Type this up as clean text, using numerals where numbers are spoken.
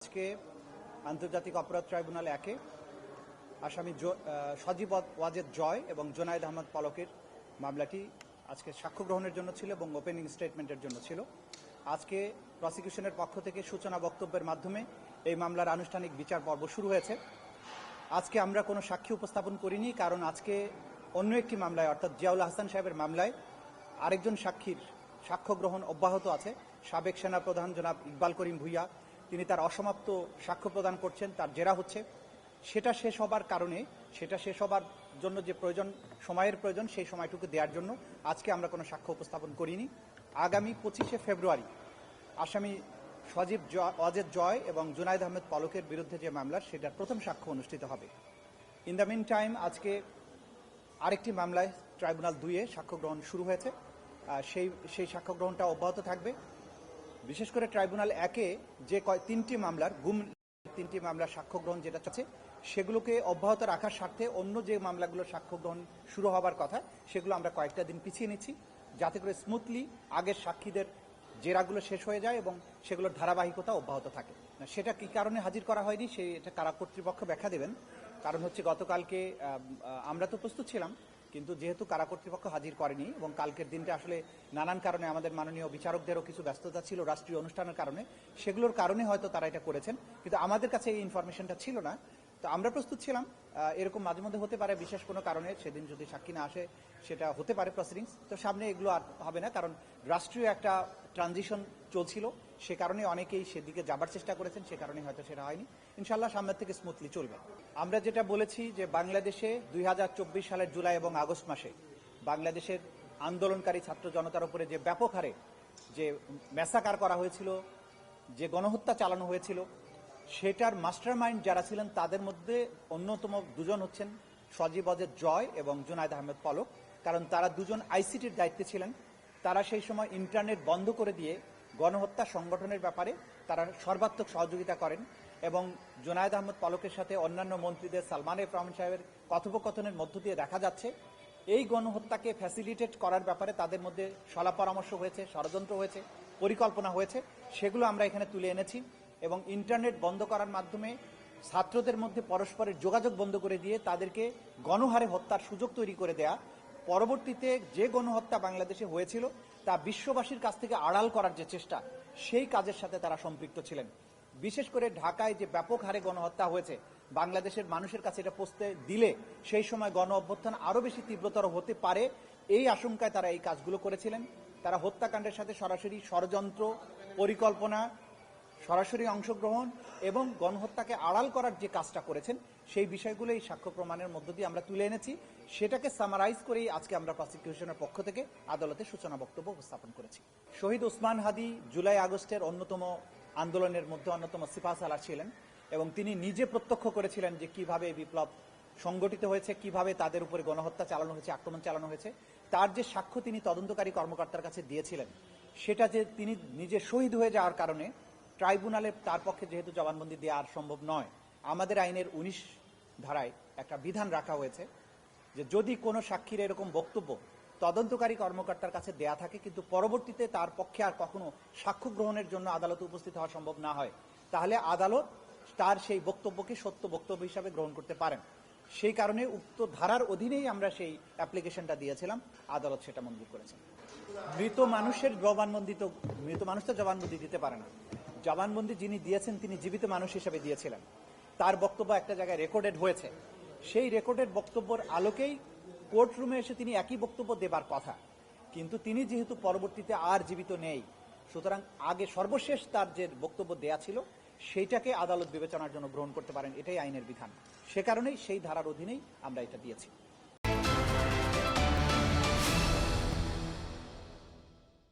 আজকে আন্তর্জাতিক অপরাধ ট্রাইব্যুনাল 1-এ আসামি সজীব ওয়াজেদ জয় এবং জোনায়েদ আহমদ পলকের মামলাটি আজকে সাক্ষ্য গ্রহণের জন্য ছিল এবং ওপেনিং স্টেটমেন্টের জন্য ছিল। আজকে প্রসিকিউশনের পক্ষ থেকে সূচনা বক্তব্যের মাধ্যমে এই মামলার আনুষ্ঠানিক বিচার পর্ব শুরু হয়েছে। আজকে আমরা কোনো সাক্ষী উপস্থাপন করিনি, কারণ আজকে অন্য একটি মামলায় অর্থাৎ জিয়াউল আহসান সাহেবের মামলায় আরেকজন সাক্ষীর সাক্ষ্য গ্রহণ অব্যাহত আছে। সাবেক সেনাপ্রধান জনাব ইকবাল করিম ভূঁইয়া তিনি তার অসমাপ্ত সাক্ষ্য প্রদান করছেন, তার জেরা হচ্ছে। সেটা শেষ হবার কারণে, সেটা শেষ হবার জন্য যে সময়ের প্রয়োজন সেই সময়টুকু দেওয়ার জন্য আজকে আমরা কোনো সাক্ষ্য উপস্থাপন করিনি। আগামী 25শে ফেব্রুয়ারি আসামি সজীব ওয়াজেদ জয় এবং জোনায়েদ আহমেদ পলকের বিরুদ্ধে যে মামলা সেটার প্রথম সাক্ষ্য অনুষ্ঠিত হবে। ইন দ্য মিন টাইম আজকে আরেকটি মামলায় ট্রাইব্যুনাল 2-এ সাক্ষ্য গ্রহণ শুরু হয়েছে। সেই সাক্ষ্য গ্রহণটা অব্যাহত থাকবে। বিশেষ করে ট্রাইব্যুনাল 1-এ যে তিনটি মামলার সাক্ষ্য গ্রহণ যেটা চলছে সেগুলোকে অব্যাহত রাখার স্বার্থে অন্য যে মামলাগুলোর সাক্ষ্য গ্রহণ শুরু হবার কথা সেগুলো আমরা কয়েকটা দিন পিছিয়ে নিচ্ছি, যাতে করে স্মুথলি আগের সাক্ষীদের জেরাগুলো শেষ হয়ে যায় এবং সেগুলোর ধারাবাহিকতা অব্যাহত থাকে। সেটা কী কারণে হাজির করা হয়নি এটা কারা কর্তৃপক্ষ ব্যাখ্যা দেবেন। কারণ হচ্ছে গতকালকে আমরা তো প্রস্তুত ছিলাম, কিন্তু যেহেতু কারা কর্তৃপক্ষ হাজির করেনি এবং কালকের দিনটা আসলে নানান কারণে আমাদের মাননীয় বিচারকদেরও কিছু ব্যস্ততা ছিল রাষ্ট্রীয় অনুষ্ঠানের কারণে, সেগুলোর কারণে হয়তো তারা এটা করেছেন, কিন্তু আমাদের কাছে এই ইনফরমেশনটা ছিল না। তো আমরা প্রস্তুত ছিলাম। এরকম মাঝে মধ্যে হতে পারে, বিশেষ কোনো কারণে সেদিন যদি সাক্ষী না আসে সেটা হতে পারে প্রসিডিংস। তো সামনে এগুলো আর হবে না, কারণ রাষ্ট্রীয় একটা ট্রানজিশন চলছিল, সে কারণে অনেকেই সেদিকে যাবার চেষ্টা করেছেন, সে কারণে হয়তো সেটা হয়নি। ইনশাআল্লাহ সামনের থেকে স্মুথলি চলবে। আমরা যেটা বলেছি যে বাংলাদেশে 2024 সালের জুলাই এবং আগস্ট মাসে বাংলাদেশের আন্দোলনকারী ছাত্র জনতার উপরে যে ব্যাপক হারে যে ম্যাসাকার করা হয়েছিল, যে গণহত্যা চালানো হয়েছিল, সেটার মাস্টারমাইন্ড যারা ছিলেন তাদের মধ্যে অন্যতম দুজন হচ্ছেন সজীব ওয়াজেদ জয় এবং জোনায়েদ আহমেদ পলক। কারণ তারা দুজন আইসিটির দায়িত্বে ছিলেন। তারা সেই সময় ইন্টারনেট বন্ধ করে দিয়ে গণহত্যা সংগঠনের ব্যাপারে তারা সর্বাত্মক সহযোগিতা করেন এবং জোনায়েদ আহমেদ পলকের সাথে অন্যান্য মন্ত্রীদের সালমান এফ রহমান সাহেবের কথোপকথনের মধ্য দিয়ে দেখা যাচ্ছে এই গণহত্যাকে ফ্যাসিলিটেট করার ব্যাপারে তাদের মধ্যে সলা পরামর্শ হয়েছে, ষড়যন্ত্র হয়েছে, পরিকল্পনা হয়েছে। সেগুলো আমরা এখানে তুলে এনেছি এবং ইন্টারনেট বন্ধ করার মাধ্যমে ছাত্রদের মধ্যে পরস্পরের যোগাযোগ বন্ধ করে দিয়ে তাদেরকে গণহারে হত্যার সুযোগ তৈরি করে দেয়া, পরবর্তীতে যে গণহত্যা বাংলাদেশে হয়েছিল তা বিশ্ববাসীর কাছ থেকে আড়াল করার যে চেষ্টা, সেই কাজের সাথে তারা সম্পৃক্ত ছিলেন। বিশেষ করে ঢাকায় যে ব্যাপক হারে গণহত্যা হয়েছে, বাংলাদেশের মানুষের কাছে এটা পৌঁছতে দিলে সেই সময় গণ অভ্যুত্থান আরও বেশি তীব্রতর হতে পারে, এই আশঙ্কায় তারা এই কাজগুলো করেছিলেন। তারা হত্যাকাণ্ডের সাথে সরাসরি ষড়যন্ত্র, পরিকল্পনা, সরাসরি অংশগ্রহণ এবং গণহত্যাকে আড়াল করার যে কাজটা করেছেন সেই বিষয়গুলো এই সাক্ষ্য প্রমাণের মধ্য দিয়ে আমরা তুলে এনেছি। সেটাকে সামারাইজ করেই আজকে আমরা প্রসিকিউশনের পক্ষ থেকে আদালতে সূচনা বক্তব্য উপস্থাপন করেছি। শহীদ ওসমান হাদি জুলাই আগস্টের অন্যতম আন্দোলনের মধ্যে অন্যতম সিপাহসালার ছিলেন এবং তিনি নিজে প্রত্যক্ষ করেছিলেন যে কিভাবে বিপ্লব সংগঠিত হয়েছে, কিভাবে তাদের উপরে গণহত্যা চালানো হয়েছে, আক্রমণ চালানো হয়েছে। তার যে সাক্ষ্য তিনি তদন্তকারী কর্মকর্তার কাছে দিয়েছিলেন, সেটা যে তিনি নিজে শহীদ হয়ে যাওয়ার কারণে ট্রাইব্যুনালে তার পক্ষে যেহেতু জবানবন্দি দেওয়া আর সম্ভব নয়, আমাদের আইনের 19 ধারায় একটা বিধান রাখা হয়েছে যে যদি কোনো সাক্ষীর এরকম বক্তব্য তদন্তকারী কর্মকর্তার কাছে দেয়া থাকে কিন্তু পরবর্তীতে তার পক্ষে আর কখনো সাক্ষ্য গ্রহণের জন্য আদালতে উপস্থিত হওয়া সম্ভব না হয়, তাহলে আদালত তার সেই বক্তব্যকে সত্য বক্তব্য হিসাবে গ্রহণ করতে পারেন। সেই কারণে উক্ত ধারার অধীনেই আমরা সেই অ্যাপ্লিকেশনটা দিয়েছিলাম, আদালত সেটা মঞ্জুর করেছেন। মৃত মানুষের জবানবন্দি তো মৃত মানুষ তো জবানবন্দি দিতে পারে না। জবানবন্দি যিনি দিয়েছেন তিনি জীবিত মানুষ হিসেবে দিয়েছিলেন। তার বক্তব্য একটা জায়গায় রেকর্ডেড হয়েছে, সেই রেকর্ডেড বক্তব্যের আলোকেই কোর্ট রুমে এসে তিনি একই বক্তব্য দেবার কথা, কিন্তু তিনি যেহেতু পরবর্তীতে আর জীবিত নেই, সুতরাং আগে সর্বশেষ তার যে বক্তব্য দেয়া ছিল সেইটাকে আদালত বিবেচনার জন্য গ্রহণ করতে পারেন, এটাই আইনের বিধান। সে কারণেই সেই ধারার অধীনেই আমরা এটা দিয়েছি।